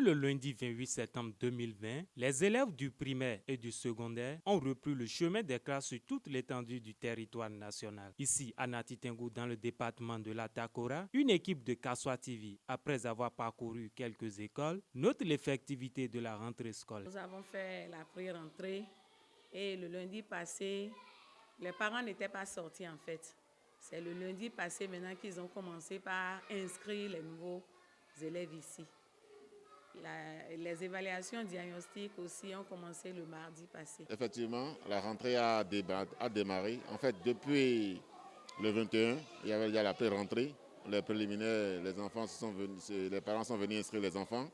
le lundi 28 septembre 2020, les élèves du primaire et du secondaire ont repris le chemin des classes sur toute l'étendue du territoire national. Ici, à Natitingou, dans le département de la Takora, une équipe de Kaswa TV, après avoir parcouru quelques écoles, note l'effectivité de la rentrée scolaire. Nous avons fait la pré-rentrée et le lundi passé, les parents n'étaient pas sortis en fait. C'est le lundi passé maintenant qu'ils ont commencé par inscrire les nouveaux élèves ici. Les évaluations diagnostiques aussi ont commencé le mardi passé. Effectivement, la rentrée a démarré. En fait, depuis le 21, il y avait déjà la pré-rentrée. Les préliminaires, les parents sont venus inscrire les enfants.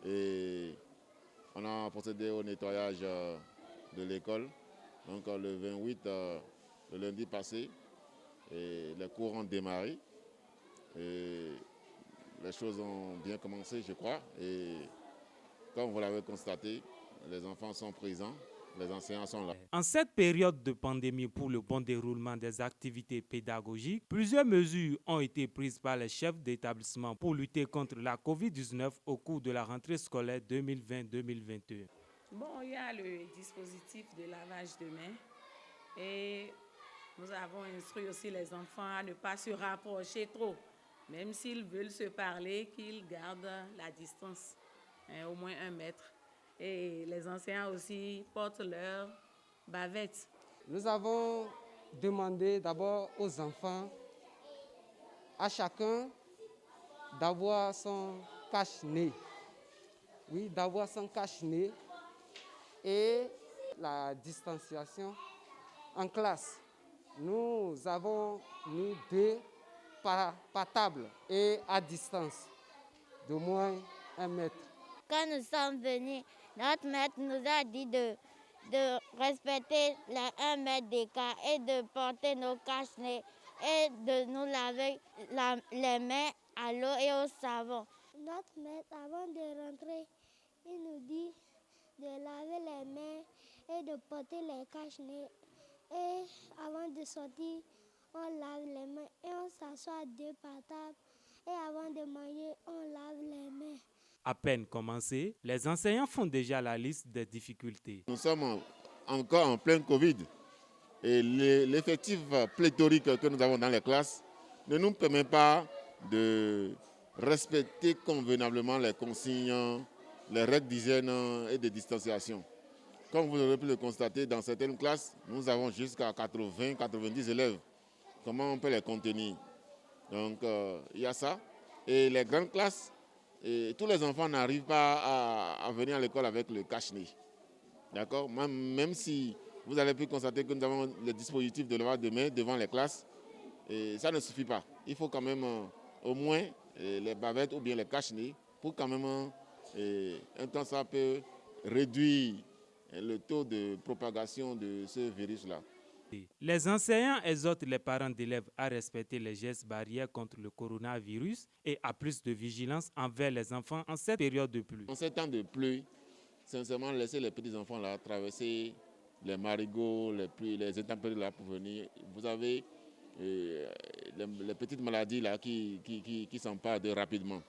Et on a procédé au nettoyage de l'école. Donc le 28, le lundi passé, et les cours ont démarré. Et les choses ont bien commencé, je crois. Et comme vous l'avez constaté, les enfants sont présents, les enseignants sont là. En cette période de pandémie pour le bon déroulement des activités pédagogiques, plusieurs mesures ont été prises par les chefs d'établissement pour lutter contre la COVID-19 au cours de la rentrée scolaire 2020-2021. Bon, il y a le dispositif de lavage de mains et nous avons instruit aussi les enfants à ne pas se rapprocher trop. Même s'ils veulent se parler, qu'ils gardent la distance, au moins 1 mètre. Et les enseignants aussi portent leur bavette. Nous avons demandé d'abord aux enfants, à chacun, d'avoir son cache-nez. Oui, d'avoir son cache-nez et la distanciation en classe. Nous avons mis 2 par table et à distance d'au moins 1 mètre. Quand nous sommes venus, notre maître nous a dit de respecter les 1 mètre d'écart et de porter nos cache-nez et de nous laver les mains à l'eau et au savon. Notre maître, avant de rentrer, il nous dit de laver les mains et de porter les cache-nez. Et avant de sortir, on lave les mains et on s'assoit 2 par table. Et avant de manger, on lave les mains. À peine commencé, les enseignants font déjà la liste des difficultés. Nous sommes encore en plein Covid et l'effectif pléthorique que nous avons dans les classes ne nous permet pas de respecter convenablement les consignes, les règles d'hygiène et de distanciation. Comme vous aurez pu le constater, dans certaines classes, nous avons jusqu'à 80-90 élèves. Comment on peut les contenir? Donc, il y a ça. Et les grandes classes, tous les enfants n'arrivent pas à venir à l'école avec le cache-nez. D'accord? Même si vous avez pu constater que nous avons le dispositif de lavage de mains devant les classes, et ça ne suffit pas. Il faut quand même au moins les bavettes ou bien les cache-nez pour quand même, un temps ça peut réduire le taux de propagation de ce virus-là. Les enseignants exhortent les parents d'élèves à respecter les gestes barrières contre le coronavirus et à plus de vigilance envers les enfants en cette période de pluie. En ces temps de pluie, sincèrement, laissez les petits enfants là traverser les marigots, les intempéries là pour venir. Vous avez les petites maladies là qui s'emparent rapidement.